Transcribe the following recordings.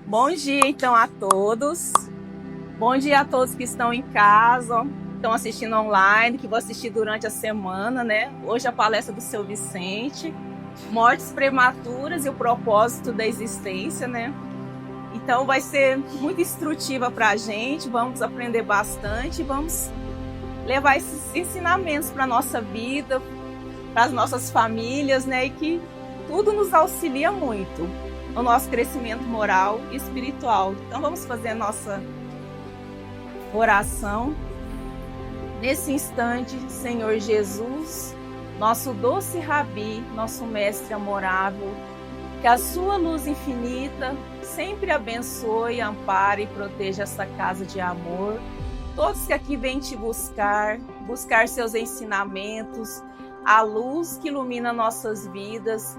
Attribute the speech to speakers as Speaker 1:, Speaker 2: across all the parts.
Speaker 1: Bom dia, então, a todos. Bom dia a todos que estão em casa, estão assistindo online, que vão assistir durante a semana, né? Hoje a palestra do seu Vicente, mortes prematuras e o propósito da existência, né? Então vai ser muito instrutiva para a gente, vamos aprender bastante, vamos levar esses ensinamentos para a nossa vida, para as nossas famílias, né? E que tudo nos auxilia muito no nosso crescimento moral e espiritual. Então vamos fazer a nossa oração. Nesse instante, Senhor Jesus, nosso doce Rabi, nosso mestre amorável, que a sua luz infinita sempre abençoe, ampare e proteja essa casa de amor. Todos que aqui vêm te buscar seus ensinamentos, a luz que ilumina nossas vidas,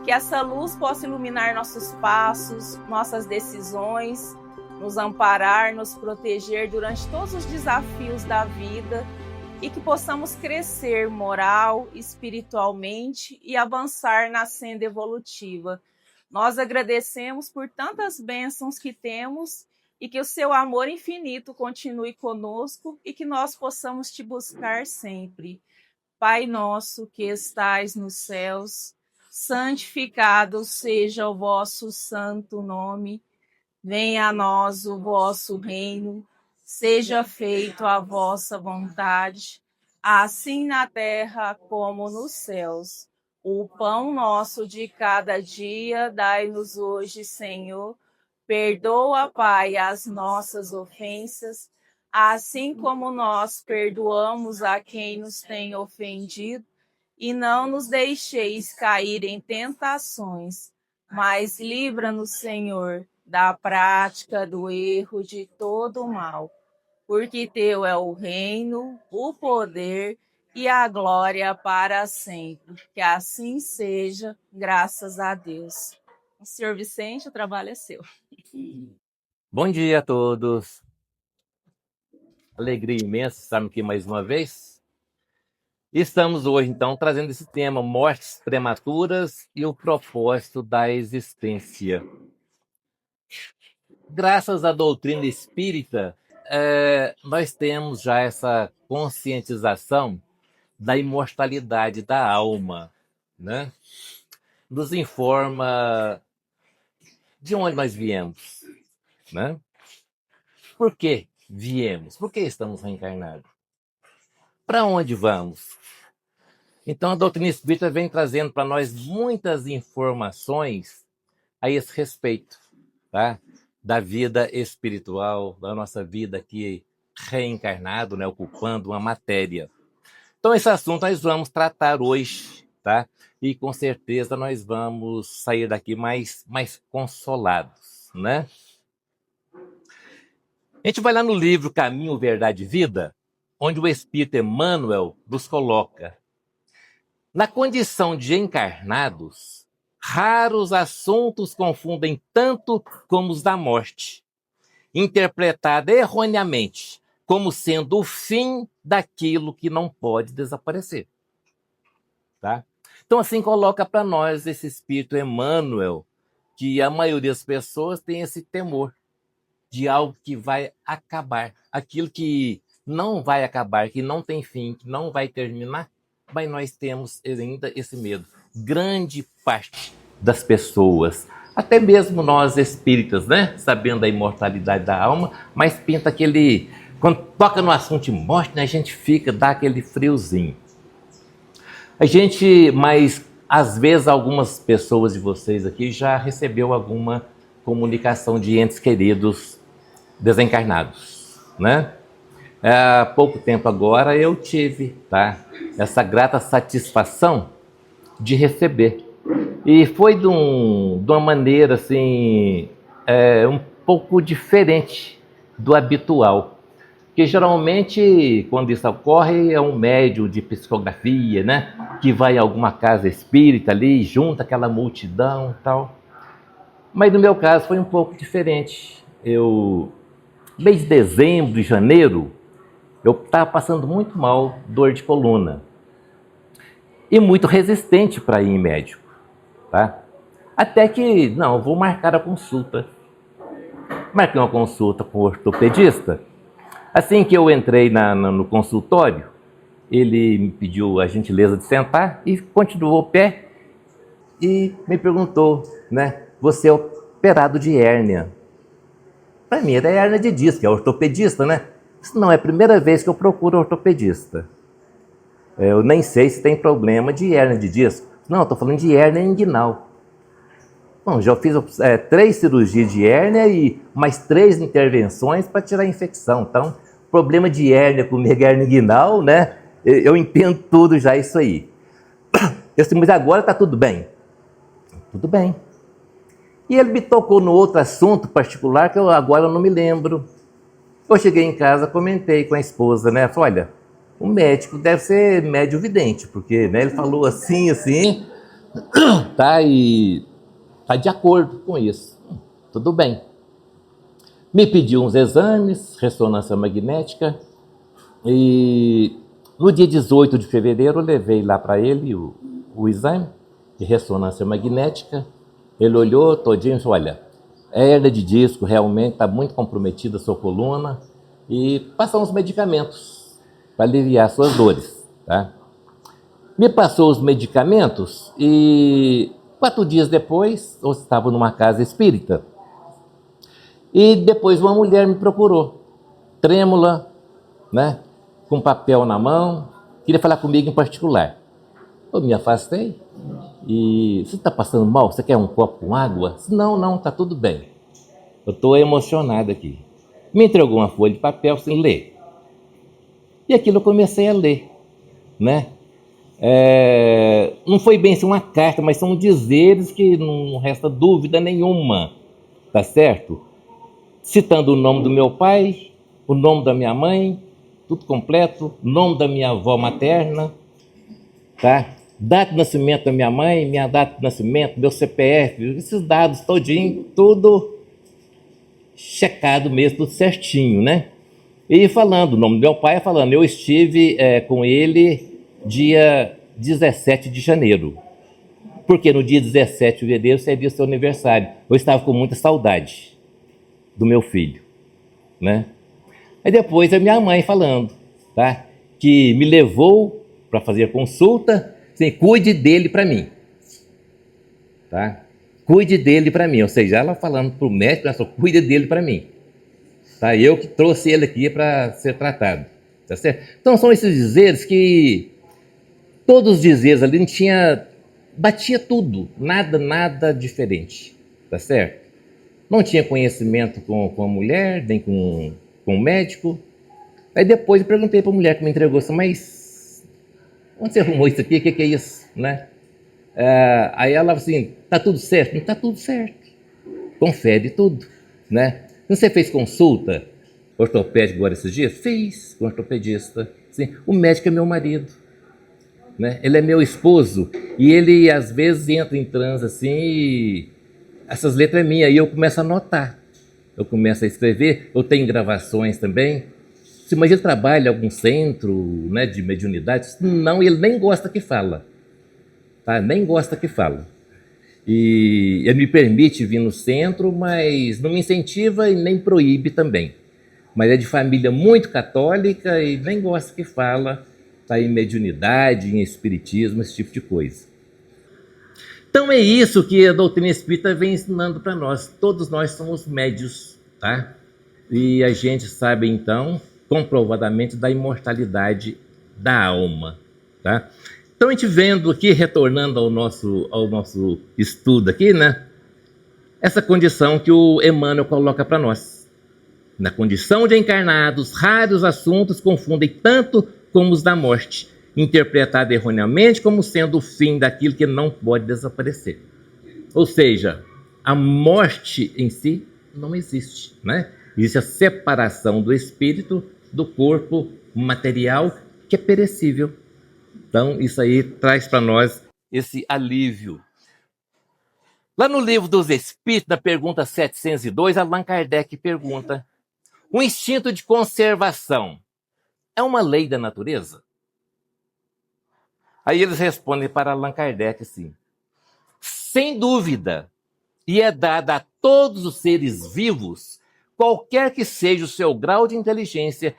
Speaker 1: que essa luz possa iluminar nossos passos, nossas decisões, nos amparar, nos proteger durante todos os desafios da vida e que possamos crescer moral, espiritualmente e avançar na senda evolutiva. Nós agradecemos por tantas bênçãos que temos e que o seu amor infinito continue conosco e que nós possamos te buscar sempre. Pai nosso que estais nos céus, santificado seja o vosso santo nome. Venha a nós o vosso reino, seja feita a vossa vontade, assim na terra como nos céus. O pão nosso de cada dia dai-nos hoje, Senhor. Perdoa, Pai, as nossas ofensas, assim como nós perdoamos a quem nos tem ofendido. E não nos deixeis cair em tentações, mas livra-nos, Senhor, da prática do erro de todo o mal. Porque teu é o reino, o poder e a glória para sempre. Que assim seja, graças a Deus. Senhor Vicente, o trabalho é seu.
Speaker 2: Bom dia a todos. Alegria imensa estarmos aqui mais uma vez. Estamos hoje, então, trazendo esse tema, mortes prematuras e o propósito da existência. Graças à doutrina espírita, nós temos já essa conscientização da imortalidade da alma, né? Nos informa de onde nós viemos, né? Por que viemos? Por que estamos reencarnados? Para onde vamos? Então, a doutrina espírita vem trazendo para nós muitas informações a esse respeito, tá? Da vida espiritual, da nossa vida aqui reencarnado, né? Ocupando uma matéria. Então, esse assunto nós vamos tratar hoje, tá? E com certeza nós vamos sair daqui mais consolados, né? A gente vai lá no livro Caminho, Verdade e Vida, onde o Espírito Emmanuel nos coloca: na condição de encarnados, raros assuntos confundem tanto como os da morte, interpretada erroneamente como sendo o fim daquilo que não pode desaparecer. Tá? Então, assim coloca para nós esse Espírito Emmanuel, que a maioria das pessoas tem esse temor de algo que vai acabar, aquilo que não vai acabar, que não tem fim, que não vai terminar. Mas nós temos ainda esse medo. Grande parte das pessoas, até mesmo nós espíritas, né? Sabendo da imortalidade da alma, mas pinta aquele... Quando toca no assunto de morte, né, a gente dá aquele friozinho. Mas às vezes algumas pessoas de vocês aqui já recebeu alguma comunicação de entes queridos desencarnados, né? Há pouco tempo agora eu tive, tá, essa grata satisfação de receber. E foi de uma maneira assim, um pouco diferente do habitual. Porque geralmente, quando isso ocorre, é um médium de psicografia, né? Que vai em alguma casa espírita ali, junta aquela multidão e tal. Mas no meu caso foi um pouco diferente. Mês de dezembro e janeiro, eu estava passando muito mal, dor de coluna. E muito resistente para ir em médico, tá? Até que, não, vou marcar a consulta. Marquei uma consulta com o ortopedista. Assim que eu entrei no consultório, ele me pediu a gentileza de sentar e continuou o pé e me perguntou, né? Você é operado de hérnia. Para mim era hérnia de disco, é ortopedista, né? Isso não é a primeira vez que eu procuro ortopedista. Eu nem sei se tem problema de hérnia de disco. Não, estou falando de hérnia inguinal. Bom, já fiz 3 cirurgias de hérnia e mais 3 intervenções para tirar a infecção. Então, problema de hérnia comigo, hérnia inguinal, né? Eu entendo tudo já isso aí. Eu disse, mas agora está tudo bem? Tudo bem. E ele me tocou no outro assunto particular que agora eu não me lembro. Eu cheguei em casa, comentei com a esposa, né? Falei, olha, o médico deve ser médio vidente, porque né, ele falou assim, tá? E tá de acordo com isso. Tudo bem. Me pediu uns exames, ressonância magnética, e no dia 18 de fevereiro eu levei lá para ele o exame de ressonância magnética. Ele olhou todinho e falou, olha, é hernia de disco, realmente está muito comprometida a sua coluna, e passou uns medicamentos para aliviar suas dores, tá? Me passou os medicamentos e 4 dias depois, eu estava numa casa espírita, e depois uma mulher me procurou, trêmula, né, com papel na mão, queria falar comigo em particular. Eu me afastei e, você está passando mal? Você quer um copo com água? Não, está tudo bem. Eu estou emocionado aqui. Me entregou uma folha de papel sem ler. E aquilo eu comecei a ler, né? Não foi bem assim uma carta, mas são dizeres que não resta dúvida nenhuma, tá certo? Citando o nome do meu pai, o nome da minha mãe, tudo completo, o nome da minha avó materna, tá? Data de nascimento da minha mãe, minha data de nascimento, meu CPF, esses dados todinho, tudo checado mesmo, tudo certinho, né? E falando, o nome do meu pai, falando, eu estive com ele dia 17 de janeiro. Porque no dia 17 de fevereiro seria o seu aniversário. Eu estava com muita saudade do meu filho, né? Aí depois a minha mãe falando, tá? Que me levou para fazer consulta, assim, cuide dele para mim, tá? Cuide dele para mim, ou seja, ela falando para o médico, ela só cuide dele para mim, tá? Eu que trouxe ele aqui para ser tratado, tá certo? Então são esses dizeres que, todos os dizeres ali não tinha, batia tudo, nada diferente, tá certo? Não tinha conhecimento com a mulher, nem com o médico. Aí depois eu perguntei para a mulher que me entregou assim, mas onde você arrumou isso aqui? O que é isso? Né? Aí ela falou assim, tá tudo certo? Não tá tudo certo. Confere tudo. Né? Você fez consulta ortopédica agora esses dias? Fiz com ortopedista. Assim, o médico é meu marido. Né? Ele é meu esposo. E ele às vezes entra em transe assim e essas letras é minha, e eu começo a anotar, eu começo a escrever, eu tenho gravações também. Mas ele trabalha em algum centro, né, de mediunidade? Não, ele nem gosta que fala, tá? Nem gosta que fala. E ele me permite vir no centro, mas não me incentiva e nem proíbe também. Mas é de família muito católica e nem gosta que fala, tá, em mediunidade, em espiritismo, esse tipo de coisa. Então é isso que a doutrina espírita vem ensinando para nós. Todos nós somos médios, tá? E a gente sabe, então, comprovadamente, da imortalidade da alma, tá? Então a gente vendo aqui, retornando ao nosso estudo aqui, né? Essa condição que o Emmanuel coloca para nós. Na condição de encarnados, raros assuntos confundem tanto como os da morte, interpretado erroneamente como sendo o fim daquilo que não pode desaparecer. Ou seja, a morte em si não existe, né? Existe a separação do espírito do corpo material, que é perecível. Então, isso aí traz para nós esse alívio. Lá no Livro dos Espíritos, na pergunta 702, Allan Kardec pergunta: o instinto de conservação é uma lei da natureza? Aí eles respondem para Allan Kardec assim: sem dúvida, e é dada a todos os seres vivos, qualquer que seja o seu grau de inteligência.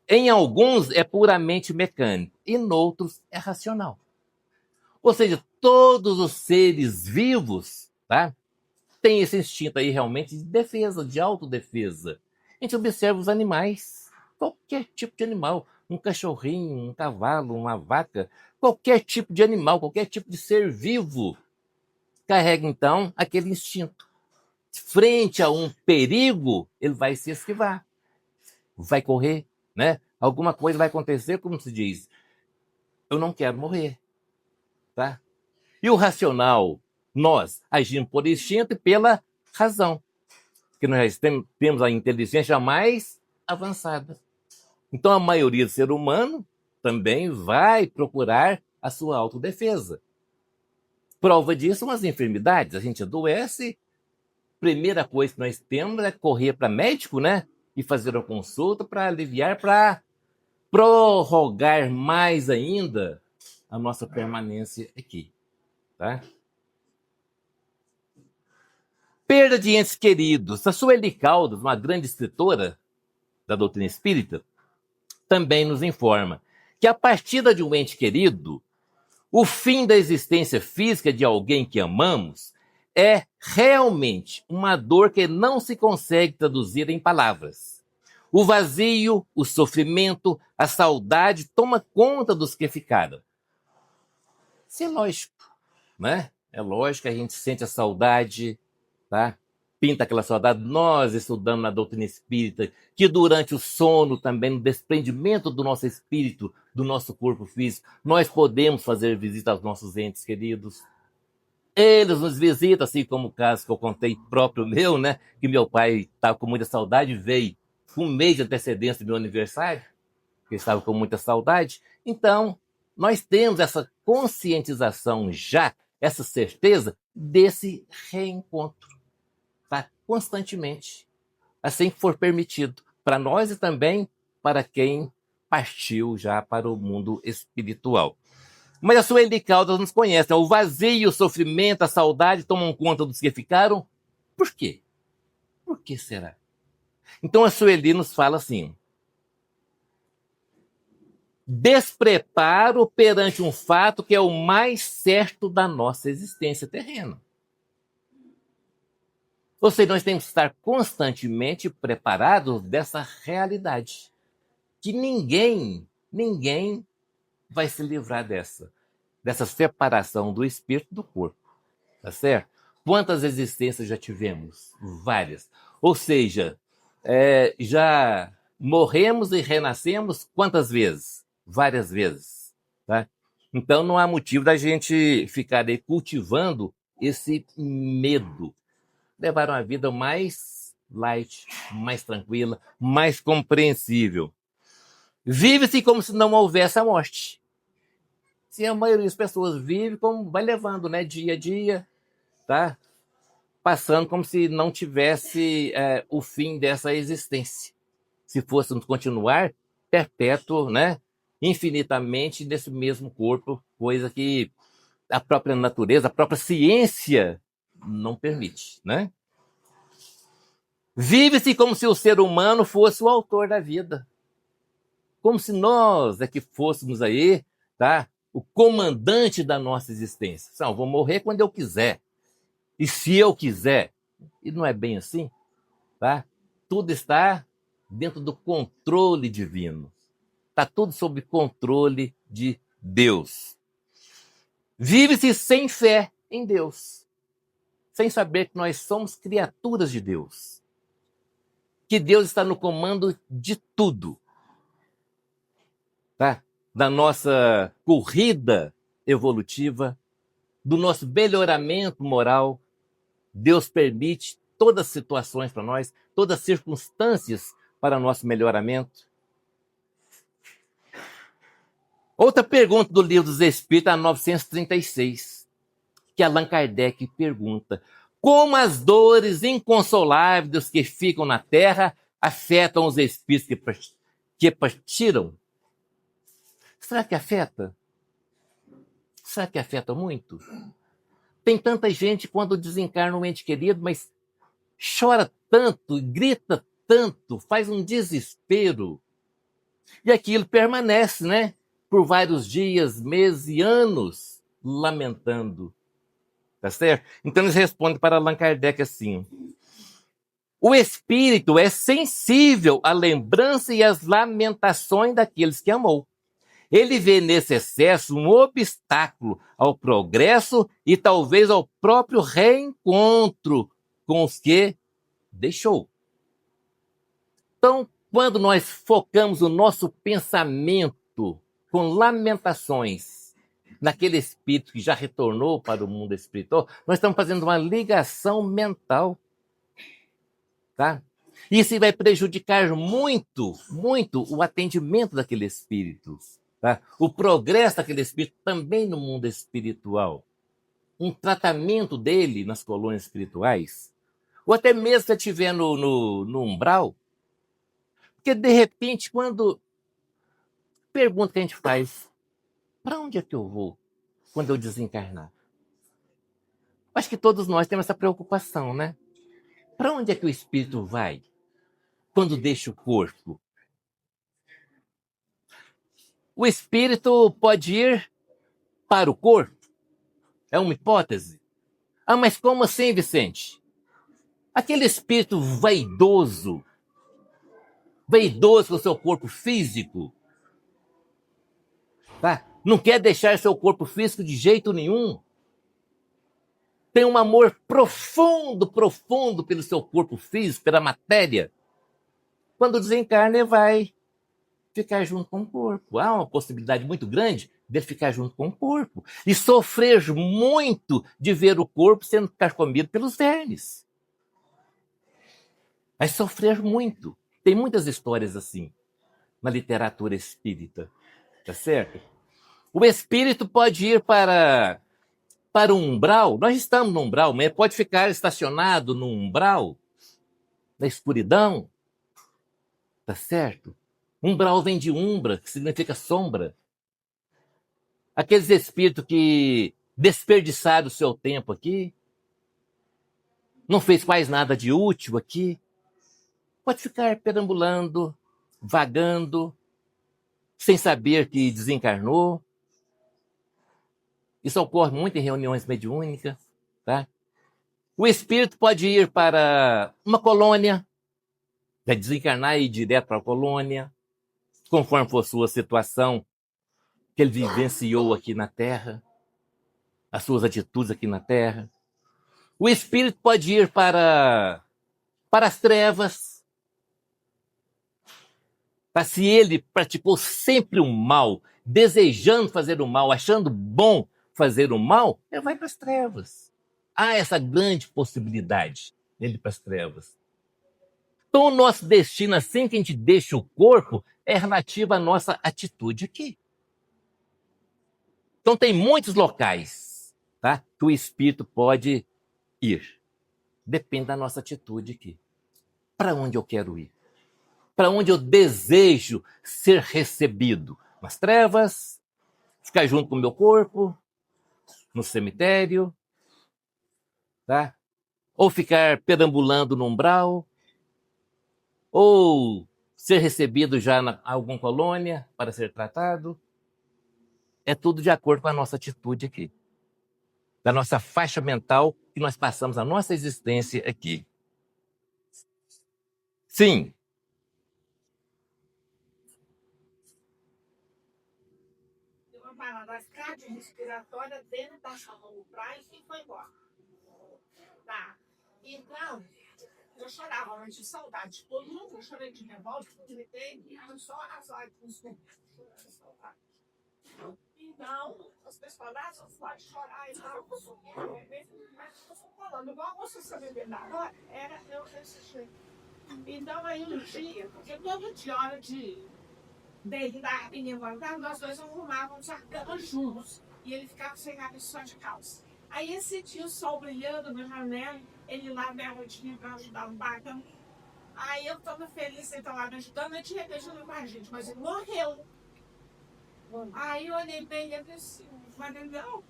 Speaker 2: Em alguns é puramente mecânico, e noutros é racional. Ou seja, todos os seres vivos, tá, têm esse instinto aí realmente de defesa, de autodefesa. A gente observa os animais, qualquer tipo de animal, um cachorrinho, um cavalo, uma vaca, qualquer tipo de animal, qualquer tipo de ser vivo, carrega então aquele instinto. Frente a um perigo, ele vai se esquivar, vai correr, né? Alguma coisa vai acontecer, como se diz, eu não quero morrer, tá? E o racional, nós agimos por instinto e pela razão, porque nós temos a inteligência mais avançada. Então a maioria do ser humano também vai procurar a sua autodefesa. Prova disso são as enfermidades. A gente adoece, primeira coisa que nós temos é correr para médico, né? E fazer uma consulta para aliviar, para prorrogar mais ainda a nossa permanência aqui, tá? Perda de entes queridos. A Sueli Caldas, uma grande escritora da doutrina espírita, também nos informa que a partida de um ente querido, o fim da existência física de alguém que amamos, é realmente uma dor que não se consegue traduzir em palavras. O vazio, o sofrimento, a saudade toma conta dos que ficaram. Isso é lógico, né? É lógico que a gente sente a saudade, tá? Pinta aquela saudade. Nós estudamos na doutrina espírita que durante o sono também, no desprendimento do nosso espírito, do nosso corpo físico, nós podemos fazer visita aos nossos entes queridos. Eles nos visitam, assim como o caso que eu contei próprio meu, né? Que meu pai estava com muita saudade e veio com um mês de antecedência do meu aniversário, que estava com muita saudade. Então, nós temos essa conscientização já, essa certeza desse reencontro, tá? Constantemente, assim que for permitido, para nós e também para quem partiu já para o mundo espiritual. Mas a Sueli Caldas nos conhece, né? O vazio, o sofrimento, a saudade tomam conta dos que ficaram. Por quê? Por que será? Então a Sueli nos fala assim: despreparo perante um fato que é o mais certo da nossa existência terrena. Ou seja, nós temos que estar constantemente preparados dessa realidade. Que ninguém vai se livrar dessa separação do espírito do corpo. Tá certo? Quantas existências já tivemos? Várias. Ou seja, já morremos e renascemos quantas vezes? Várias vezes. Tá? Então não há motivo da gente ficar aí cultivando esse medo. Levar uma vida mais light, mais tranquila, mais compreensível. Vive-se como se não houvesse a morte. Se a maioria das pessoas vive como vai levando, né, dia a dia, tá? Passando como se não tivesse o fim dessa existência. Se fôssemos continuar perpétuo, né, infinitamente nesse mesmo corpo, coisa que a própria natureza, a própria ciência não permite, né? Vive-se como se o ser humano fosse o autor da vida. Como se nós é que fôssemos aí, tá? O comandante da nossa existência. Não, vou morrer quando eu quiser. E se eu quiser. E não é bem assim, tá? Tudo está dentro do controle divino. Está tudo sob controle de Deus. Vive-se sem fé em Deus. Sem saber que nós somos criaturas de Deus. Que Deus está no comando de tudo. Tá? Da nossa corrida evolutiva, do nosso melhoramento moral. Deus permite todas as situações para nós, todas as circunstâncias para nosso melhoramento. Outra pergunta do Livro dos Espíritos, a 936, que Allan Kardec pergunta: como as dores inconsoláveis dos que ficam na Terra afetam os espíritos que partiram? Será que afeta? Será que afeta muito? Tem tanta gente quando desencarna um ente querido, mas chora tanto, grita tanto, faz um desespero. E aquilo permanece, né? Por vários dias, meses e anos, lamentando. Tá certo? Então eles respondem para Allan Kardec assim: o espírito é sensível à lembrança e às lamentações daqueles que amou. Ele vê nesse excesso um obstáculo ao progresso e talvez ao próprio reencontro com os que deixou. Então, quando nós focamos o nosso pensamento com lamentações naquele espírito que já retornou para o mundo espiritual, nós estamos fazendo uma ligação mental. Tá? Isso vai prejudicar muito, muito o atendimento daquele espírito. Tá? O progresso daquele espírito também no mundo espiritual. Um tratamento dele nas colônias espirituais. Ou até mesmo se estiver no umbral. Porque, de repente, quando... Pergunta que a gente faz: para onde é que eu vou quando eu desencarnar? Acho que todos nós temos essa preocupação, né? Para onde é que o espírito vai quando deixa o corpo? O espírito pode ir para o corpo? É uma hipótese. Ah, mas como assim, Vicente? Aquele espírito vaidoso com o seu corpo físico, tá? Não quer deixar seu corpo físico de jeito nenhum. Tem um amor profundo, profundo pelo seu corpo físico, pela matéria. Quando desencarna, ele vai ficar junto com o corpo. Há uma possibilidade muito grande de ficar junto com o corpo e sofrer muito de ver o corpo sendo carcomido pelos vermes. Vai sofrer muito. Tem muitas histórias assim na literatura espírita, tá certo? O espírito pode ir para um umbral. Nós estamos no umbral, mas pode ficar estacionado no umbral da escuridão, tá certo? Umbral vem de umbra, que significa sombra. Aqueles espíritos que desperdiçaram o seu tempo aqui, não fez quase nada de útil aqui, pode ficar perambulando, vagando, sem saber que desencarnou. Isso ocorre muito em reuniões mediúnicas, tá? O espírito pode ir para uma colônia, vai desencarnar e ir direto para a colônia, conforme for sua situação que ele vivenciou aqui na Terra, as suas atitudes aqui na Terra. O espírito pode ir para as trevas. Se ele praticou sempre o mal, desejando fazer o mal, achando bom fazer o mal, ele vai para as trevas. Há essa grande possibilidade dele ir para as trevas. Então, o nosso destino, assim que a gente deixa o corpo, é relativo à nossa atitude aqui. Então, tem muitos locais, tá, que o espírito pode ir. Depende da nossa atitude aqui. Para onde eu quero ir? Para onde eu desejo ser recebido? Nas trevas? Ficar junto com o meu corpo? No cemitério? Tá? Ou ficar perambulando no umbral? Ou ser recebido já em alguma colônia para ser tratado? É tudo de acordo com a nossa atitude aqui. Da nossa faixa mental que nós passamos a nossa existência aqui. Sim.
Speaker 3: Uma parada cardiorrespiratória dentro da sala no praia e foi embora. Tá. Então, eu chorava antes de saudade de todo mundo, eu chorei de revolta, gritei, e só as lágrimas com saudade. Então, as pessoas lá só pode chorar e tal, mas eu fui falando, igual você saber bem da hora, era eu desse jeito. Então, aí um dia, porque todo dia, hora de deitar e levantar, nós dois arrumávamos a cama juntos. E ele ficava sem camisa, só de calça. Aí esse dia, o sol brilhando na janela, ele lá meia-noitinha pra ajudar no barco. Aí eu toda feliz, ele tá lá me ajudando, ele tinha beijando com a gente, mas ele morreu. Aí eu olhei bem e ele assim, mas não.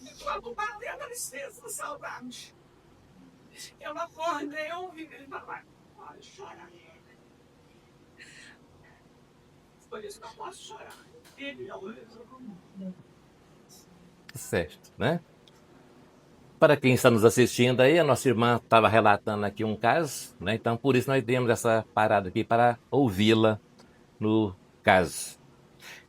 Speaker 3: E quando bateu a tristeza, a saudade, eu acordei, eu ouvi ele falar, pode chorar. Por isso que eu posso chorar. Ele não
Speaker 2: Certo, né? Para quem está nos assistindo aí, a nossa irmã estava relatando aqui um caso, né? Então, por isso nós demos essa parada aqui para ouvi-la no caso.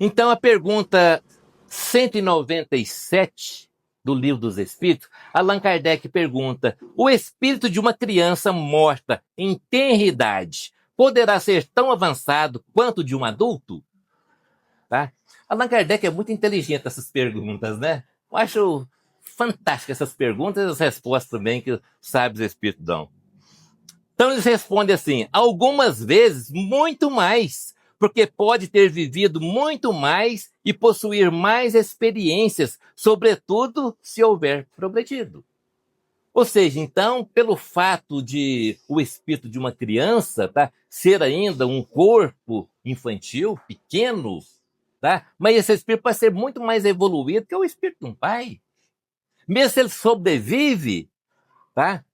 Speaker 2: Então, a pergunta 197 do Livro dos Espíritos, Allan Kardec pergunta: o espírito de uma criança morta em tenra idade poderá ser tão avançado quanto de um adulto? Tá? Allan Kardec é muito inteligente nessas perguntas, né? Eu acho fantásticas essas perguntas e as respostas também que os sábios espíritos dão. Então eles respondem assim: algumas vezes muito mais, porque pode ter vivido muito mais e possuir mais experiências, sobretudo se houver progredido. Ou seja, então, pelo fato de o espírito de uma criança, tá, ser ainda um corpo infantil, pequeno, tá, mas esse espírito pode ser muito mais evoluído que o espírito de um pai. Mesmo se ele sobrevive, tá?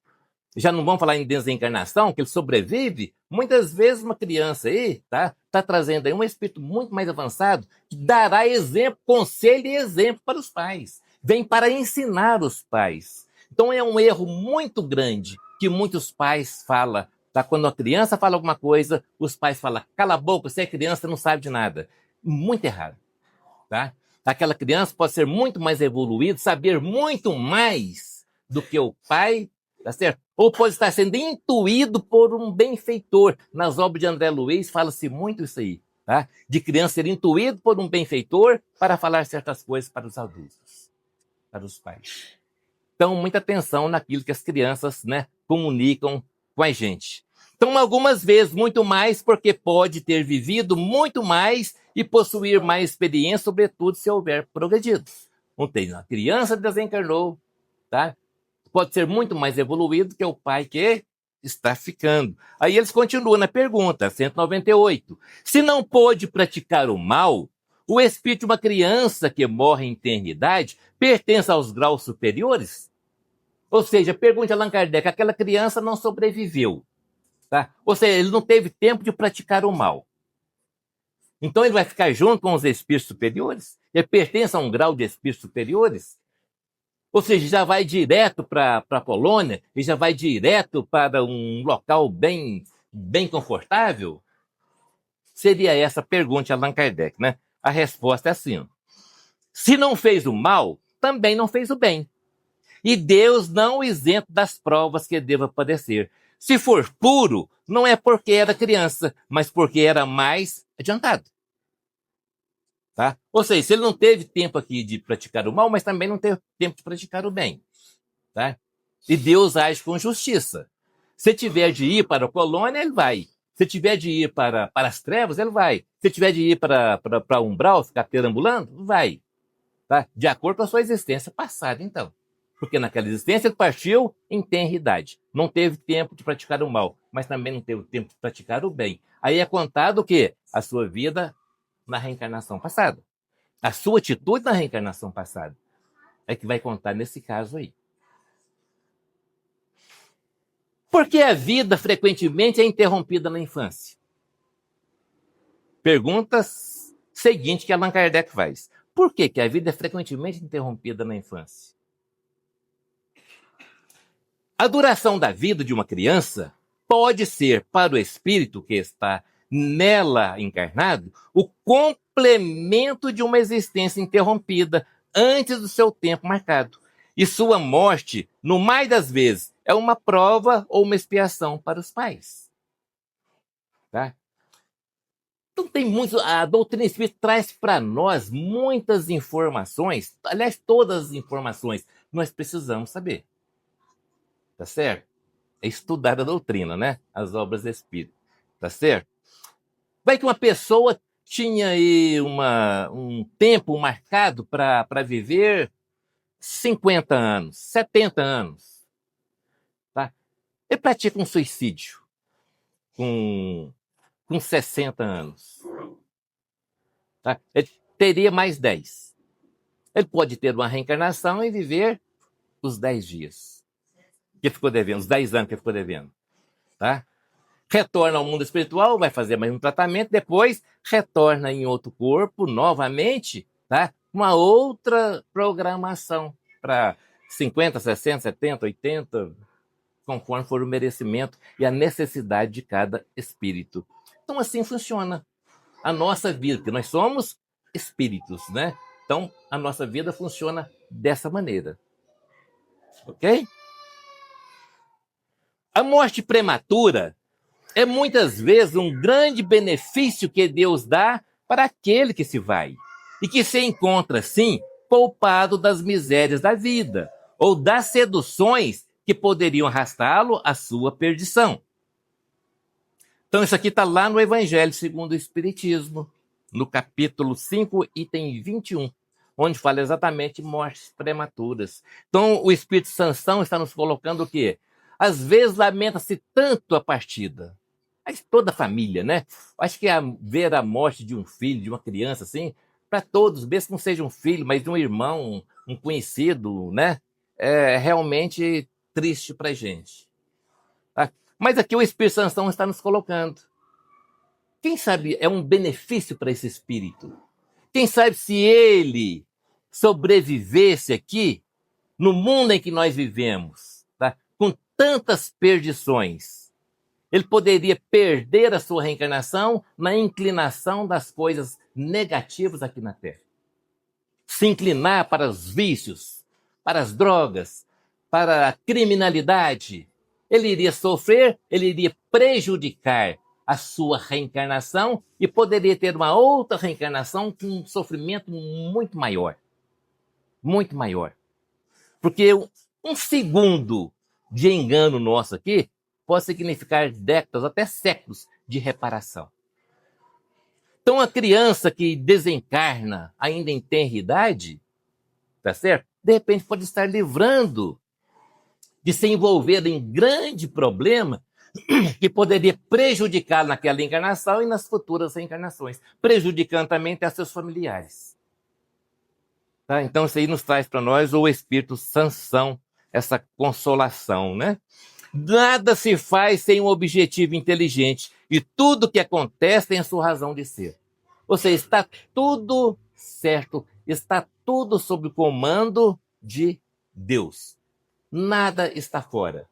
Speaker 2: Já não vamos falar em desencarnação, que ele sobrevive, muitas vezes uma criança aí, tá trazendo aí um espírito muito mais avançado, que dará exemplo, conselho e exemplo para os pais. Vem para ensinar os pais. Então é um erro muito grande que muitos pais falam, tá? Quando uma criança fala alguma coisa, os pais falam, cala a boca, você é criança, não sabe de nada. Muito errado, tá? Aquela criança pode ser muito mais evoluída, saber muito mais do que o pai, tá certo? Ou pode estar sendo intuído por um benfeitor. Nas obras de André Luiz fala-se muito isso aí, tá? De criança ser intuído por um benfeitor para falar certas coisas para os adultos, para os pais. Então, muita atenção naquilo que as crianças, né, comunicam com a gente. Então, algumas vezes, muito mais, porque pode ter vivido muito mais e possuir mais experiência, sobretudo se houver progredido. Ontem, a criança desencarnou, tá? Pode ser muito mais evoluído que o pai que está ficando. Aí eles continuam na pergunta, 198. Se não pôde praticar o mal, o espírito de uma criança que morre em tenra idade pertence aos graus superiores? Ou seja, pergunta a Allan Kardec, aquela criança não sobreviveu, tá? Ou seja, ele não teve tempo de praticar o mal. Então ele vai ficar junto com os espíritos superiores? Ele pertence a um grau de espíritos superiores? Ou seja, já vai direto para a Polônia e já vai direto para um local bem confortável? Seria essa a pergunta de Allan Kardec, né? A resposta é assim: se não fez o mal, também não fez o bem. E Deus não o isenta das provas que deva padecer. Se for puro, não é porque era criança, mas porque era mais adiantado. Tá? Ou seja, se ele não teve tempo aqui de praticar o mal, mas também não teve tempo de praticar o bem. Tá? E Deus age com justiça. Se tiver de ir para a colônia, ele vai. Se tiver de ir para as trevas, ele vai. Se tiver de ir para umbral, ficar perambulando, vai. Tá? De acordo com a sua existência passada, então. Porque naquela existência ele partiu em tenra idade. Não teve tempo de praticar o mal, mas também não teve tempo de praticar o bem. Aí é contado o quê? A sua vida na reencarnação passada. A sua atitude na reencarnação passada. É que vai contar nesse caso aí. Por que a vida frequentemente é interrompida na infância? Pergunta seguinte que Allan Kardec faz. Por que a vida é frequentemente interrompida na infância? A duração da vida de uma criança pode ser, para o espírito que está nela encarnado, o complemento de uma existência interrompida antes do seu tempo marcado. E sua morte, no mais das vezes, é uma prova ou uma expiação para os pais. Tá? Então tem muito, a doutrina espírita traz para nós muitas informações, aliás, todas as informações nós precisamos saber. Tá certo? É estudar a doutrina, né? As obras espíritas. Tá certo? Vai que uma pessoa tinha aí um tempo marcado para viver 50 anos, 70 anos. Tá? Ele pratica um suicídio com 60 anos. Tá? Ele teria mais 10. Ele pode ter uma reencarnação e viver os 10 dias que ficou devendo, os 10 anos que ficou devendo. Tá? Retorna ao mundo espiritual, vai fazer mais um tratamento, depois retorna em outro corpo novamente, tá? Uma outra programação para 50, 60, 70, 80, conforme for o merecimento e a necessidade de cada espírito. Então assim funciona a nossa vida, porque nós somos espíritos, né? Então a nossa vida funciona dessa maneira. Ok? A morte prematura é muitas vezes um grande benefício que Deus dá para aquele que se vai e que se encontra, sim, poupado das misérias da vida ou das seduções que poderiam arrastá-lo à sua perdição. Então isso aqui está lá no Evangelho segundo o Espiritismo, no capítulo 5, item 21, onde fala exatamente mortes prematuras. Então o Espírito Sansão está nos colocando o quê? Às vezes lamenta-se tanto a partida. Mas toda a família, né? Acho que ver a morte de um filho, de uma criança, assim, para todos, mesmo que não seja um filho, mas de um irmão, um conhecido, né? É realmente triste para a gente. Tá? Mas aqui o Espírito Santo está nos colocando. Quem sabe é um benefício para esse espírito? Quem sabe se ele sobrevivesse aqui, no mundo em que nós vivemos, tá? Com tantas perdições, ele poderia perder a sua reencarnação na inclinação das coisas negativas aqui na Terra. Se inclinar para os vícios, para as drogas, para a criminalidade. Ele iria sofrer, ele iria prejudicar a sua reencarnação e poderia ter uma outra reencarnação com um sofrimento muito maior. Muito maior. Porque um segundo de engano nosso aqui pode significar décadas, até séculos de reparação. Então, a criança que desencarna ainda em tenra idade, tá certo? De repente pode estar livrando de se envolver em grande problema que poderia prejudicar naquela encarnação e nas futuras reencarnações, prejudicando também até seus familiares. Tá? Então, isso aí nos traz para nós o Espírito Sansão, essa consolação, né? Nada se faz sem um objetivo inteligente e tudo que acontece tem a sua razão de ser. Ou seja, está tudo certo, está tudo sob o comando de Deus. Nada está fora.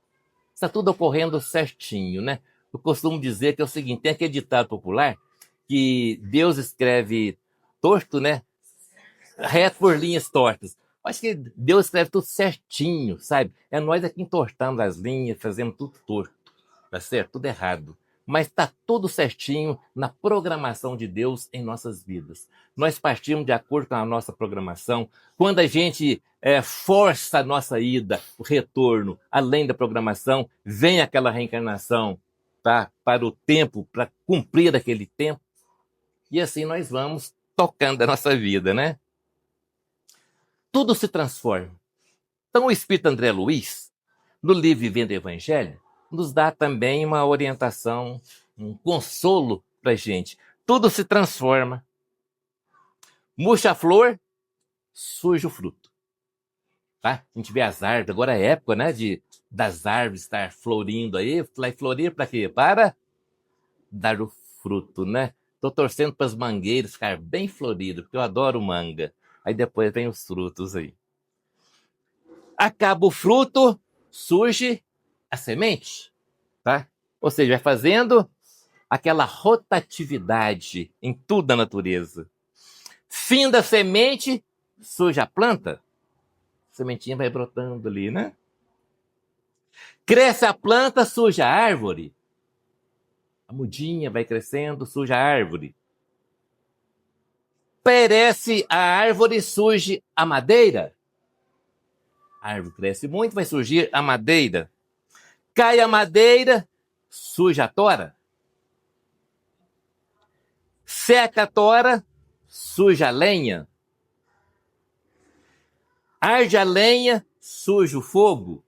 Speaker 2: Está tudo ocorrendo certinho, né? Eu costumo dizer que é o seguinte, tem aquele ditado popular que Deus escreve torto, né? Reto por linhas tortas. Acho que Deus escreve tudo certinho, sabe? É nós aqui entortando as linhas, fazendo tudo torto, tá certo? Tudo errado. Mas está tudo certinho na programação de Deus em nossas vidas. Nós partimos de acordo com a nossa programação. Quando a gente força a nossa ida, o retorno, além da programação, vem aquela reencarnação, tá? Para o tempo, para cumprir aquele tempo. E assim nós vamos tocando a nossa vida, né? Tudo se transforma. Então o Espírito André Luiz, no livro Vivendo o Evangelho, nos dá também uma orientação, um consolo para a gente. Tudo se transforma. Murcha a flor, surge o fruto. Tá? A gente vê as árvores, agora é época, né, das árvores estar florindo aí. Vai florir para quê? Para dar o fruto, né? Estou torcendo para as mangueiras ficar bem floridas, porque eu adoro manga. Aí depois vem os frutos aí. Acaba o fruto, surge a semente, tá? Ou seja, vai fazendo aquela rotatividade em tudo da natureza. Fim da semente, surge a planta. A sementinha vai brotando ali, né? Cresce a planta, surge a árvore. A mudinha vai crescendo, surge a árvore. Perece a árvore, surge a madeira. A árvore cresce muito, vai surgir a madeira. Cai a madeira, surge a tora. Seca a tora, surge a lenha. Arde a lenha, surge o fogo.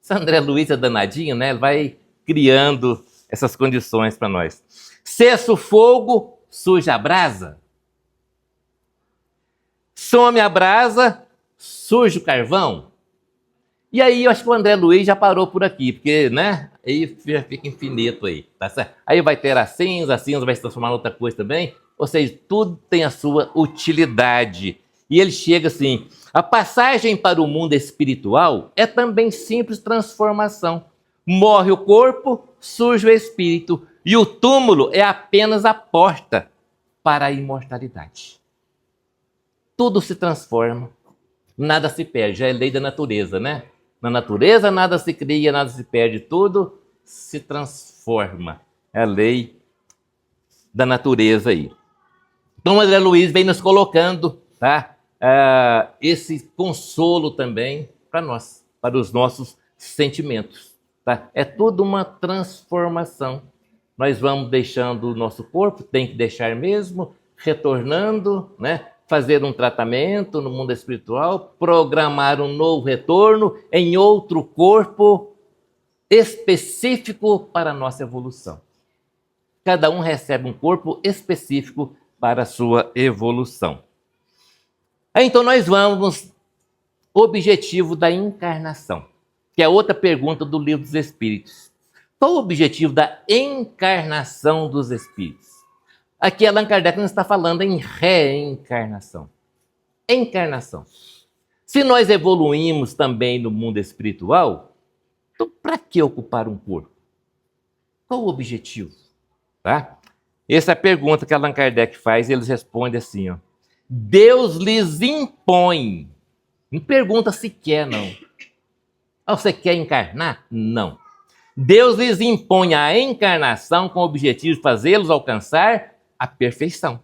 Speaker 2: Esse André Luiz é danadinho, né? Ele vai criando essas condições para nós. Cessa o fogo, surge a brasa. some a brasa, surge o carvão. E aí eu acho que o André Luiz já parou por aqui, porque, né? Aí já fica infinito aí, tá certo? Aí vai ter a cinza vai se transformar em outra coisa também. Ou seja, tudo tem a sua utilidade. E ele chega assim, a passagem para o mundo espiritual é também simples transformação. Morre o corpo, surge o espírito. E o túmulo é apenas a porta para a imortalidade. Tudo se transforma, nada se perde. Já é lei da natureza, né? Na natureza nada se cria, nada se perde, tudo se transforma. É a lei da natureza aí. Então, o André Luiz vem nos colocando, tá? Esse consolo também para nós, para os nossos sentimentos. Tá? É tudo uma transformação. Nós vamos deixando o nosso corpo, tem que deixar mesmo, retornando, né? Fazer um tratamento no mundo espiritual, programar um novo retorno em outro corpo específico para a nossa evolução. Cada um recebe um corpo específico para a sua evolução. Aí, então nós vamos ao objetivo da encarnação, que é outra pergunta do Livro dos Espíritos. Qual o objetivo da encarnação dos espíritos? Aqui Allan Kardec não está falando em reencarnação. Encarnação. Se nós evoluímos também no mundo espiritual, então para que ocupar um corpo? Qual o objetivo? Tá? Essa é a pergunta que Allan Kardec faz e eles respondem assim, ó. Deus lhes impõe. Não pergunta se quer, não. Você quer encarnar? Não. Deus lhes impõe a encarnação com o objetivo de fazê-los alcançar a perfeição.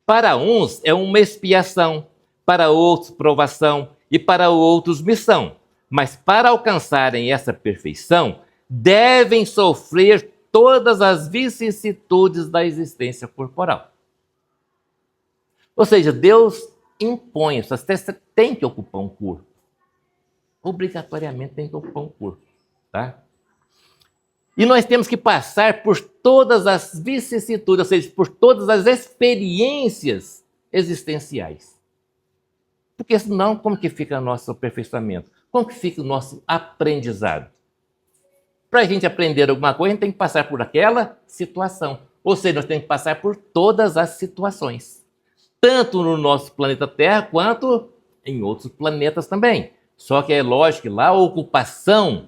Speaker 2: Para uns é uma expiação, para outros provação e para outros missão. Mas para alcançarem essa perfeição, devem sofrer todas as vicissitudes da existência corporal. Ou seja, Deus impõe, você tem que ocupar um corpo. Obrigatoriamente tem que ocupar um corpo, tá? E nós temos que passar por todas as vicissitudes, ou seja, por todas as experiências existenciais. Porque senão, como que fica o nosso aperfeiçoamento? Como que fica o nosso aprendizado? Para a gente aprender alguma coisa, a gente tem que passar por aquela situação. Ou seja, nós temos que passar por todas as situações. Tanto no nosso planeta Terra, quanto em outros planetas também. Só que é lógico que lá a ocupação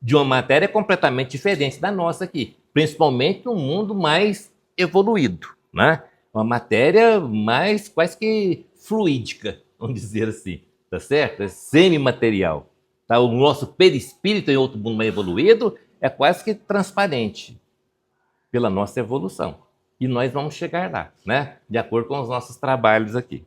Speaker 2: de uma matéria é completamente diferente da nossa aqui. Principalmente no mundo mais evoluído, né? Uma matéria mais quase que fluídica, vamos dizer assim. Tá certo? É semimaterial. Tá? O nosso perispírito em outro mundo mais evoluído é quase que transparente pela nossa evolução. E nós vamos chegar lá, né? De acordo com os nossos trabalhos aqui.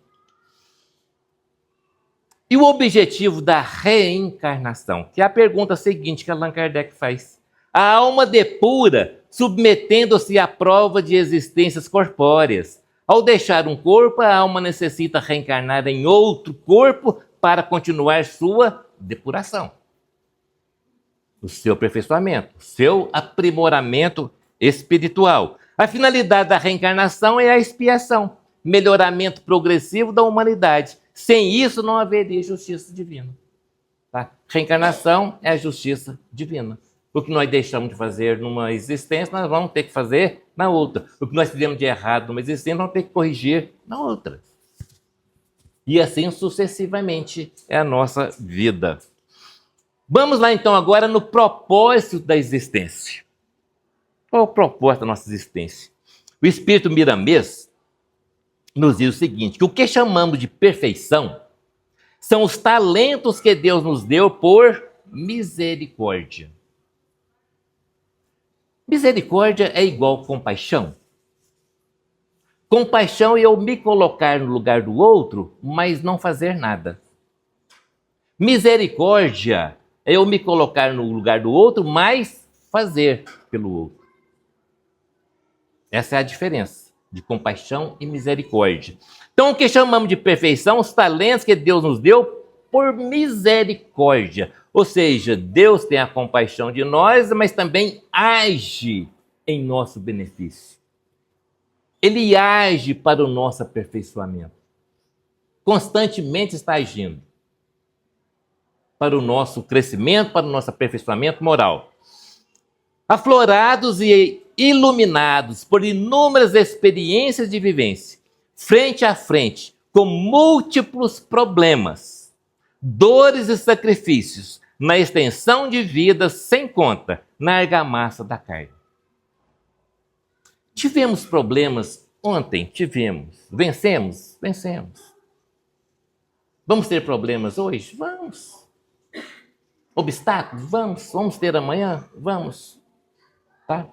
Speaker 2: E o objetivo da reencarnação, que é a pergunta seguinte que Allan Kardec faz. A alma depura, submetendo-se à prova de existências corpóreas. Ao deixar um corpo, a alma necessita reencarnar em outro corpo para continuar sua depuração. O seu aperfeiçoamento, o seu aprimoramento espiritual. A finalidade da reencarnação é a expiação, melhoramento progressivo da humanidade. Sem isso não haveria justiça divina. Tá? Reencarnação é a justiça divina. O que nós deixamos de fazer numa existência, nós vamos ter que fazer na outra. O que nós fizemos de errado numa existência, nós vamos ter que corrigir na outra. E assim sucessivamente é a nossa vida. Vamos lá então agora no propósito da existência. Qual é o propósito da nossa existência? O Espírito Miramês nos diz o seguinte, que o que chamamos de perfeição são os talentos que Deus nos deu por misericórdia. Misericórdia é igual compaixão. Compaixão é eu me colocar no lugar do outro, mas não fazer nada. Misericórdia é eu me colocar no lugar do outro, mas fazer pelo outro. Essa é a diferença de compaixão e misericórdia. Então, o que chamamos de perfeição, os talentos que Deus nos deu por misericórdia. Ou seja, Deus tem a compaixão de nós, mas também age em nosso benefício. Ele age para o nosso aperfeiçoamento. constantemente está agindo para o nosso crescimento, para o nosso aperfeiçoamento moral. Aflorados e iluminados por inúmeras experiências de vivência, frente a frente, com múltiplos problemas, dores e sacrifícios, na extensão de vida sem conta, na argamassa da carne. Tivemos problemas ontem? Tivemos. Vencemos? Vencemos. Vamos ter problemas hoje? Vamos. Obstáculos? Vamos. Vamos ter amanhã? Vamos. Tá?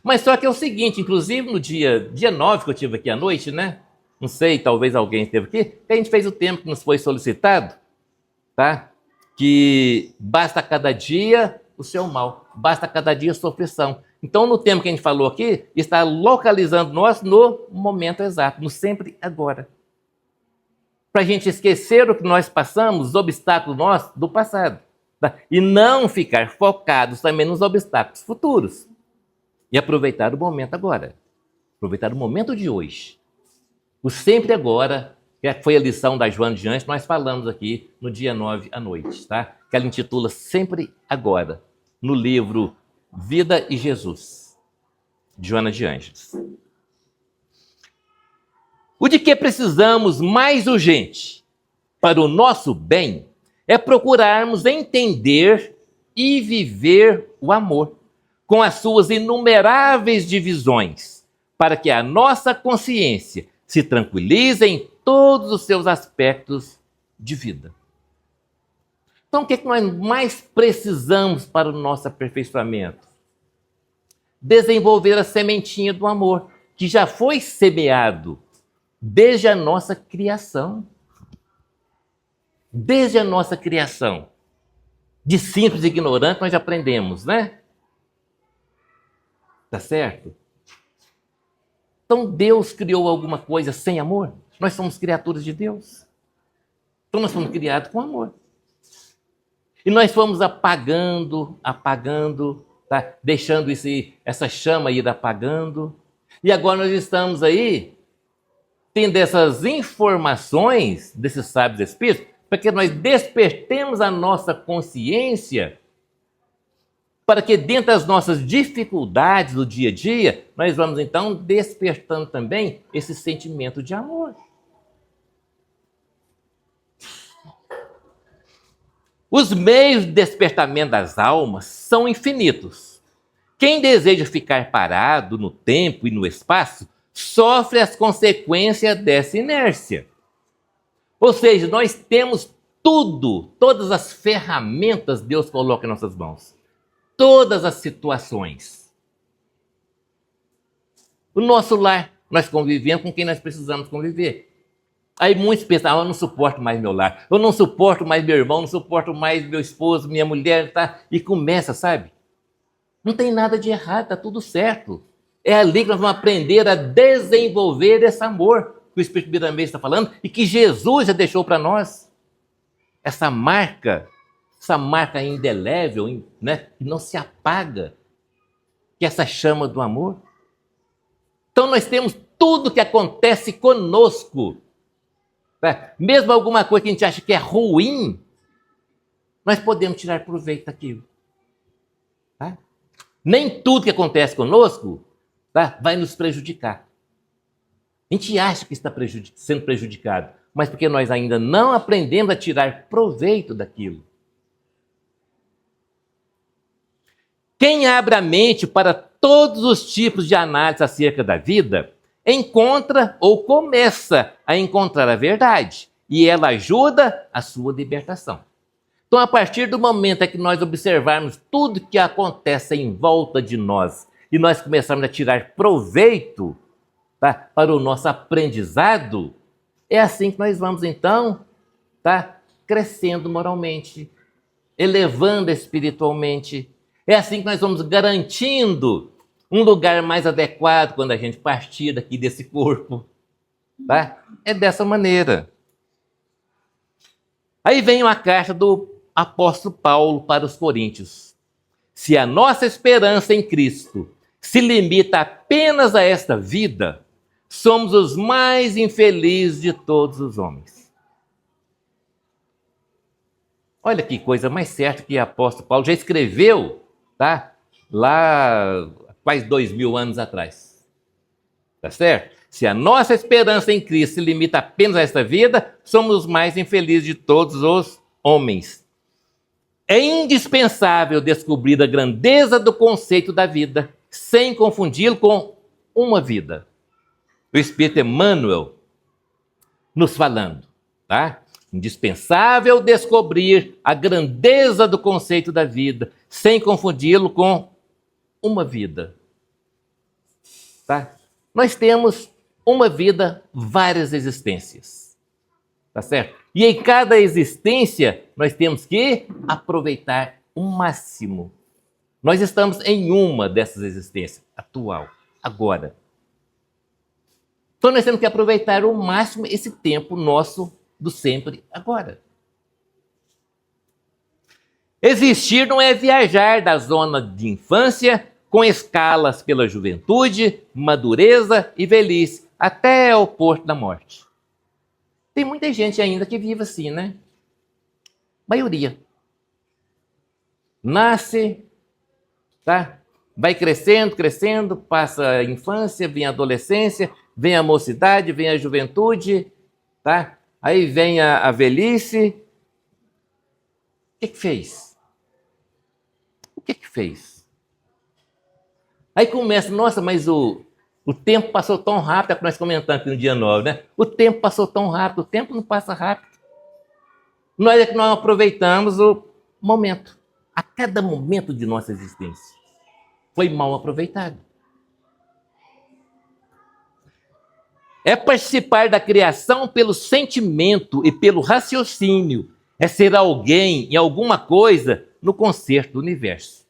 Speaker 2: Mas só que é o seguinte, inclusive no dia 9 que eu tive aqui à noite, né? Não sei, talvez alguém esteve aqui, que a gente fez o tempo que nos foi solicitado, tá? Que basta cada dia o seu mal, basta cada dia a sua aflição. Então, no tempo que a gente falou aqui, está localizando nós no momento exato, no sempre agora. Para a gente esquecer o que nós passamos, os obstáculos nossos do passado. Tá? E não ficar focados também nos obstáculos futuros. E aproveitar o momento agora. Aproveitar o momento de hoje. O sempre agora, que foi a lição da Joana de Anjos, nós falamos aqui no dia 9 à noite, tá? Que ela intitula Sempre Agora, no livro Vida e Jesus, de Joana de Anjos. O de que precisamos mais urgente para o nosso bem é procurarmos entender e viver o amor, com as suas inumeráveis divisões, para que a nossa consciência se tranquilize em todos os seus aspectos de vida. Então, o que nós mais precisamos para o nosso aperfeiçoamento? Desenvolver a sementinha do amor, que já foi semeado desde a nossa criação. Desde a nossa criação. De simples e ignorante nós aprendemos, né? Tá certo? Então Deus criou alguma coisa sem amor? Nós somos criaturas de Deus. Então nós fomos criados com amor. E nós fomos apagando, tá? Deixando essa chama ir apagando. E agora nós estamos aí tendo essas informações desses sábios espíritos para que nós despertemos a nossa consciência, para que dentro das nossas dificuldades do dia a dia, nós vamos então despertando também esse sentimento de amor. Os meios de despertamento das almas são infinitos. Quem deseja ficar parado no tempo e no espaço sofre as consequências dessa inércia. Ou seja, nós temos tudo, todas as ferramentas Deus coloca em nossas mãos. Todas as situações. O nosso lar, nós convivemos com quem nós precisamos conviver. Aí muitos pensam, eu não suporto mais meu lar, eu não suporto mais meu irmão, não suporto mais meu esposo, minha mulher, tá? E começa, sabe? Não tem nada de errado, tá tudo certo. É ali que nós vamos aprender a desenvolver esse amor que o Espírito Miramês está falando e que Jesus já deixou para nós. Essa marca indelével, né? Que não se apaga, que é essa chama do amor. Então nós temos tudo que acontece conosco. Né? Mesmo alguma coisa que a gente acha que é ruim, nós podemos tirar proveito daquilo. Tá? Nem tudo que acontece conosco, tá, vai nos prejudicar. A gente acha que está sendo prejudicado, mas porque nós ainda não aprendemos a tirar proveito daquilo. Quem abre a mente para todos os tipos de análise acerca da vida, encontra ou começa a encontrar a verdade, e ela ajuda a sua libertação. Então, a partir do momento em que nós observarmos tudo que acontece em volta de nós, e nós começarmos a tirar proveito, tá, para o nosso aprendizado, é assim que nós vamos, então, tá, crescendo moralmente, elevando espiritualmente. É assim que nós vamos garantindo um lugar mais adequado quando a gente partir daqui desse corpo. Tá? É dessa maneira. Aí vem uma carta do apóstolo Paulo para os Coríntios. Se a nossa esperança em Cristo se limita apenas a esta vida, somos os mais infelizes de todos os homens. Olha que coisa mais certa que o apóstolo Paulo já escreveu, tá? Lá quase 2000 anos atrás. Tá certo? Se a nossa esperança em Cristo se limita apenas a esta vida, somos os mais infelizes de todos os homens. É indispensável descobrir a grandeza do conceito da vida, sem confundi-lo com uma vida. O Espírito Emmanuel nos falando, tá? Indispensável descobrir a grandeza do conceito da vida, sem confundi-lo com uma vida. Tá? Nós temos uma vida, várias existências. Tá certo? E em cada existência, nós temos que aproveitar o máximo. Nós estamos em uma dessas existências, atual, agora. Então nós temos que aproveitar o máximo esse tempo nosso do sempre agora. Existir não é viajar da zona de infância com escalas pela juventude, madureza e velhice, até o porto da morte. Tem muita gente ainda que vive assim, né? Maioria. Nasce, tá? Vai crescendo, crescendo, passa a infância, vem a adolescência, vem a mocidade, vem a juventude, tá? Aí vem a velhice. O que fez? O que fez? Aí começa, nossa, mas o tempo passou tão rápido, é que nós comentamos aqui no dia 9, né? O tempo passou tão rápido, o tempo não passa rápido. Nós é que não aproveitamos o momento. A cada momento de nossa existência foi mal aproveitado. É participar da criação pelo sentimento e pelo raciocínio. É ser alguém em alguma coisa no concerto do universo.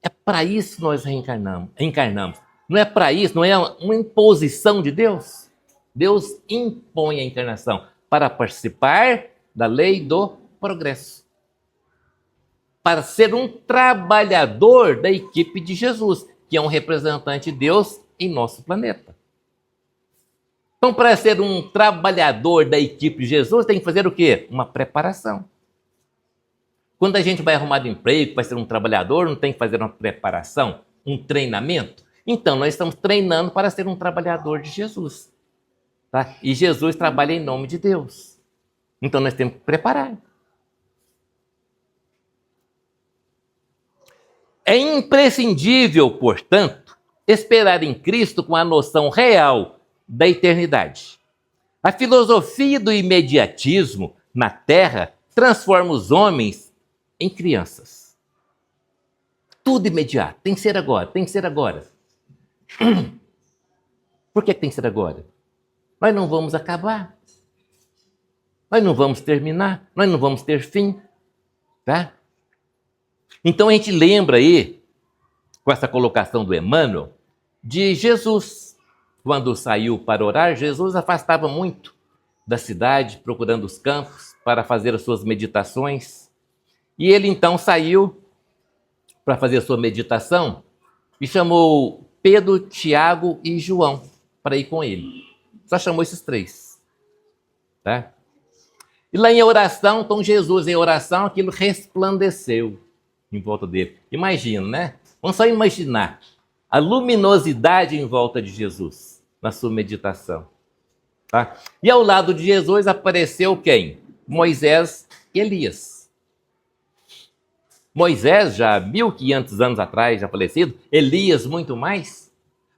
Speaker 2: É para isso que nós encarnamos. Não é para isso, não é uma imposição de Deus. Deus impõe a encarnação para participar da lei do progresso. Para ser um trabalhador da equipe de Jesus, que é um representante de Deus em nosso planeta. Então, para ser um trabalhador da equipe de Jesus, tem que fazer o quê? Uma preparação. Quando a gente vai arrumar de emprego para ser um trabalhador, não tem que fazer uma preparação, um treinamento? Então, nós estamos treinando para ser um trabalhador de Jesus. Tá? E Jesus trabalha em nome de Deus. Então, nós temos que preparar. É imprescindível, portanto, esperar em Cristo com a noção real da eternidade. A filosofia do imediatismo na Terra transforma os homens em crianças. Tudo imediato, tem que ser agora, tem que ser agora. Por que tem que ser agora? Nós não vamos acabar. Nós não vamos terminar, nós não vamos ter fim. Tá? Então a gente lembra aí, com essa colocação do Emmanuel, de Jesus. Quando saiu para orar, Jesus afastava muito da cidade, procurando os campos para fazer as suas meditações. E ele então saiu para fazer a sua meditação e chamou Pedro, Tiago e João para ir com ele. Só chamou esses três. Tá? E lá em oração, então Jesus em oração, aquilo resplandeceu em volta dele. Imagina, né? Vamos só imaginar a luminosidade em volta de Jesus na sua meditação. Tá? E ao lado de Jesus apareceu quem? Moisés e Elias. Moisés, já 1500 anos atrás, já falecido, Elias muito mais.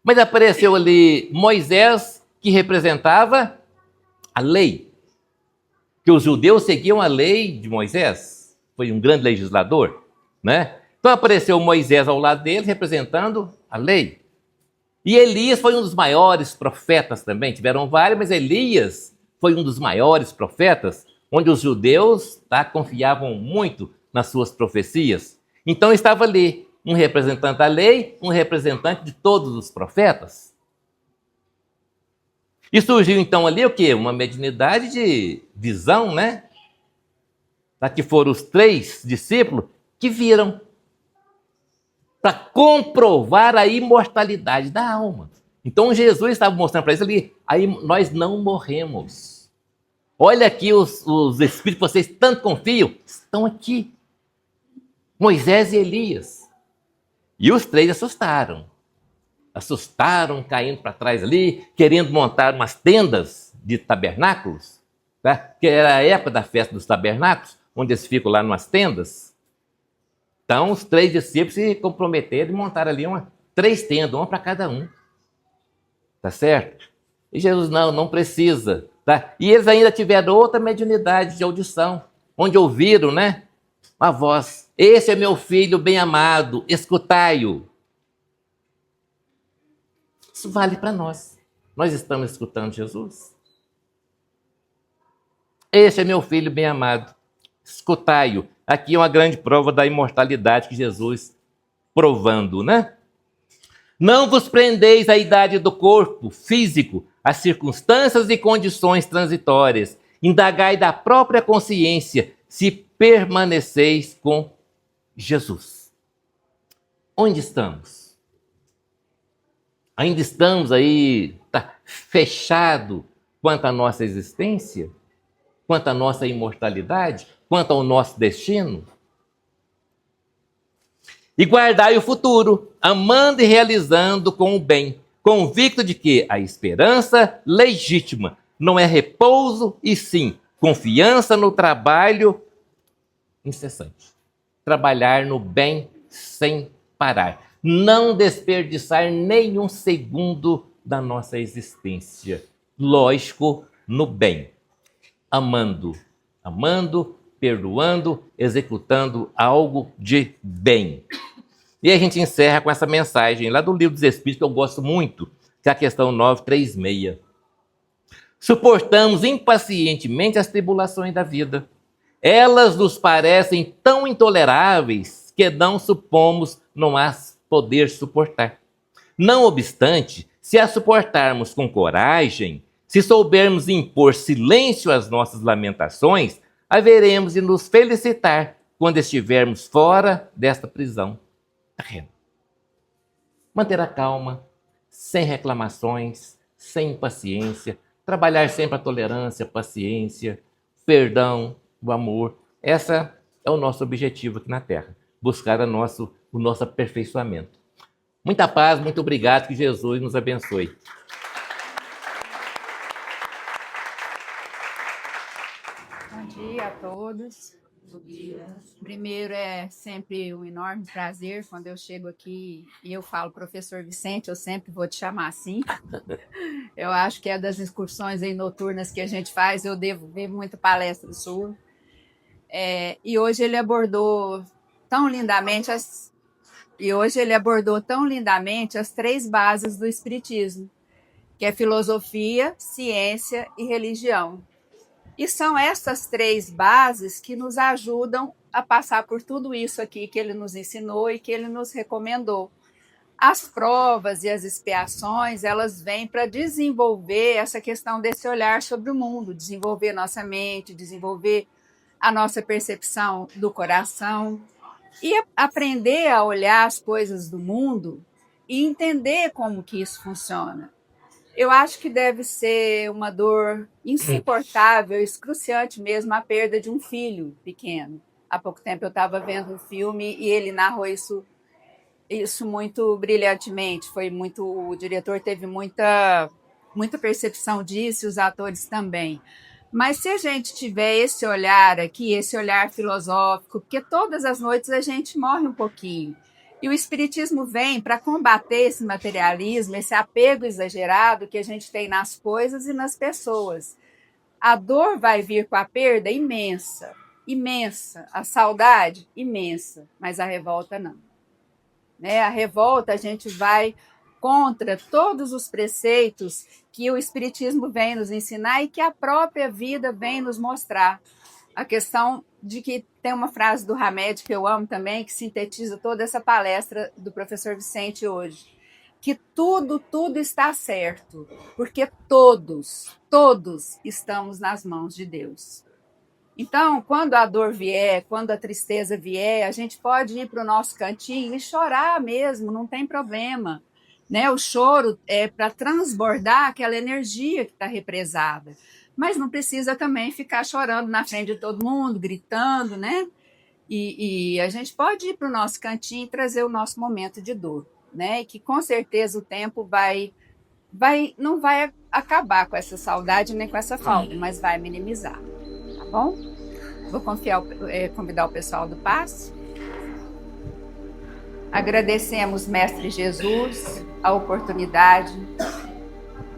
Speaker 2: Mas apareceu ali Moisés, que representava a lei. Que os judeus seguiam a lei de Moisés. Foi um grande legislador, né? Então apareceu Moisés ao lado dele, representando a lei. E Elias foi um dos maiores profetas também. Tiveram vários, mas Elias foi um dos maiores profetas, onde os judeus confiavam muito nas suas profecias. Então estava ali um representante da lei, um representante de todos os profetas. E surgiu então ali o quê? Uma mediunidade de visão, né? Que foram os 3 discípulos que viram para comprovar a imortalidade da alma. Então Jesus estava mostrando para eles ali, aí nós não morremos. Olha aqui os espíritos que vocês tanto confiam, estão aqui. Moisés e Elias. E os três assustaram, caindo para trás ali, querendo montar umas tendas de tabernáculos, tá? Que era a época da festa dos tabernáculos, onde eles ficam lá numas tendas. Então, os três discípulos se comprometeram e montaram ali três tendas, uma para cada um. Tá certo? E Jesus, não precisa. Tá? E eles ainda tiveram outra mediunidade de audição, onde ouviram, né? Uma voz: esse é meu filho bem amado, escutai-o. Isso vale para nós. Nós estamos escutando Jesus? Esse é meu filho bem amado, escutai-o. Aqui é uma grande prova da imortalidade que Jesus provando, né? Não vos prendeis à idade do corpo físico, às circunstâncias e condições transitórias. Indagai da própria consciência se permaneceis com Jesus. Onde estamos? Ainda estamos aí fechado quanto à nossa existência? Quanto à nossa imortalidade? Quanto ao nosso destino? E guardai o futuro, amando e realizando com o bem, convicto de que a esperança legítima não é repouso, e sim confiança no trabalho incessante. Trabalhar no bem sem parar. Não desperdiçar nenhum segundo da nossa existência. Lógico, no bem. Amando, perdoando, executando algo de bem. E a gente encerra com essa mensagem lá do Livro dos Espíritos, que eu gosto muito, que é a questão 936. Suportamos impacientemente as tribulações da vida. Elas nos parecem tão intoleráveis que não supomos não as poder suportar. Não obstante, se as suportarmos com coragem, se soubermos impor silêncio às nossas lamentações, haveremos de nos felicitar quando estivermos fora desta prisão terrena. Manter a calma, sem reclamações, sem impaciência, trabalhar sempre a tolerância, a paciência, perdão, o amor. Esse é o nosso objetivo aqui na Terra, buscar o nosso aperfeiçoamento. Muita paz, muito obrigado, que Jesus nos abençoe.
Speaker 4: Bom dia a todos. Bom dia. Primeiro, é sempre um enorme prazer quando eu chego aqui e eu falo professor Vicente, eu sempre vou te chamar assim. Eu acho que é das excursões aí noturnas que a gente faz, eu devo ver muita palestra sua. E hoje ele abordou tão lindamente as três bases do Espiritismo, que é filosofia, ciência e religião. E são essas três bases que nos ajudam a passar por tudo isso aqui que ele nos ensinou e que ele nos recomendou. As provas e as expiações, elas vêm para desenvolver essa questão desse olhar sobre o mundo, desenvolver nossa mente, desenvolver a nossa percepção do coração e aprender a olhar as coisas do mundo e entender como que isso funciona. Eu acho que deve ser uma dor insuportável, excruciante mesmo, a perda de um filho pequeno. Há pouco tempo eu estava vendo um filme e ele narrou isso muito brilhantemente. O diretor teve muita percepção disso e os atores também. Mas se a gente tiver esse olhar aqui, esse olhar filosófico, porque todas as noites a gente morre um pouquinho. E o Espiritismo vem para combater esse materialismo, esse apego exagerado que a gente tem nas coisas e nas pessoas. A dor vai vir com a perda imensa, imensa. A saudade, imensa. Mas a revolta, não. A revolta, a gente vai contra todos os preceitos que o Espiritismo vem nos ensinar e que a própria vida vem nos mostrar. A questão de que tem uma frase do Hamed que eu amo também, que sintetiza toda essa palestra do professor Vicente hoje, que tudo está certo, porque todos estamos nas mãos de Deus. Então, quando a dor vier, quando a tristeza vier, a gente pode ir para o nosso cantinho e chorar mesmo, não tem problema. O choro é para transbordar aquela energia que está represada. mas não precisa também ficar chorando na frente de todo mundo, gritando, né? E a gente pode ir para o nosso cantinho e trazer o nosso momento de dor, né? E que com certeza o tempo não vai acabar com essa saudade nem com essa falta, mas vai minimizar, tá bom? Vou convidar o pessoal do passe. Agradecemos, Mestre Jesus, a oportunidade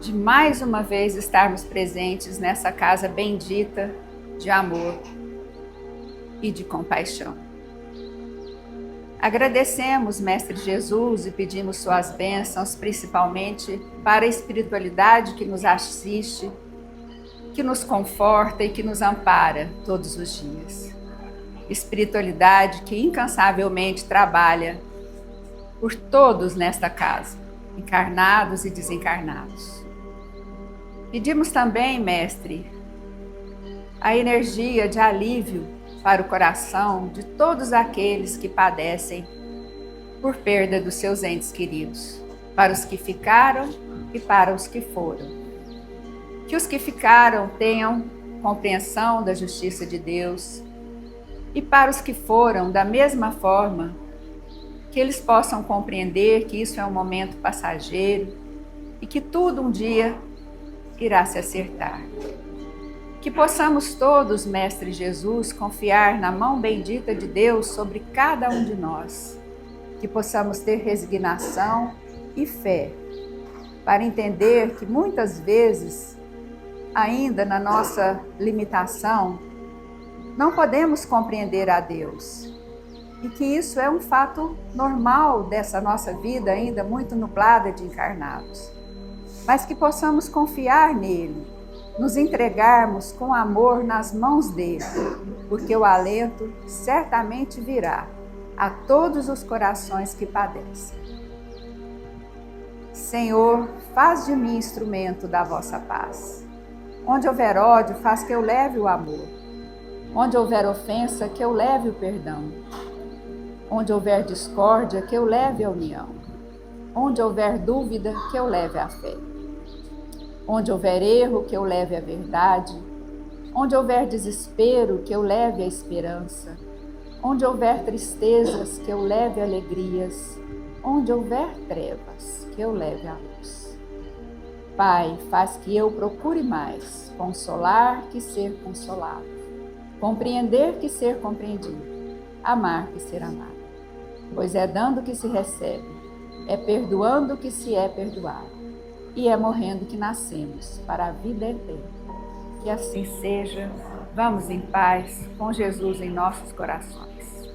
Speaker 4: de mais uma vez estarmos presentes nessa casa bendita de amor e de compaixão. Agradecemos, Mestre Jesus, e pedimos suas bênçãos, principalmente para a espiritualidade que nos assiste, que nos conforta e que nos ampara todos os dias. Espiritualidade que incansavelmente trabalha por todos nesta casa, encarnados e desencarnados. Pedimos também, Mestre, a energia de alívio para o coração de todos aqueles que padecem por perda dos seus entes queridos, para os que ficaram e para os que foram. Que os que ficaram tenham compreensão da justiça de Deus e para os que foram, da mesma forma, que eles possam compreender que isso é um momento passageiro e que tudo um dia irá se acertar. Que possamos todos, Mestre Jesus, confiar na mão bendita de Deus sobre cada um de nós. Que possamos ter resignação e fé para entender que muitas vezes, ainda na nossa limitação, não podemos compreender a Deus. E que isso é um fato normal dessa nossa vida ainda muito nublada de encarnados. Mas que possamos confiar nele, nos entregarmos com amor nas mãos dele, porque o alento certamente virá a todos os corações que padecem. Senhor, faz de mim instrumento da vossa paz. Onde houver ódio, faz que eu leve o amor. Onde houver ofensa, que eu leve o perdão. Onde houver discórdia, que eu leve a união. Onde houver dúvida, que eu leve a fé. Onde houver erro, que eu leve a verdade. Onde houver desespero, que eu leve a esperança. Onde houver tristezas, que eu leve alegrias. Onde houver trevas, que eu leve a luz. Pai, faz que eu procure mais consolar que ser consolado, compreender que ser compreendido, amar que ser amado. Pois é dando que se recebe, é perdoando que se é perdoado. E é morrendo que nascemos para a vida eterna. Que assim seja. Vamos em paz, com Jesus em nossos corações.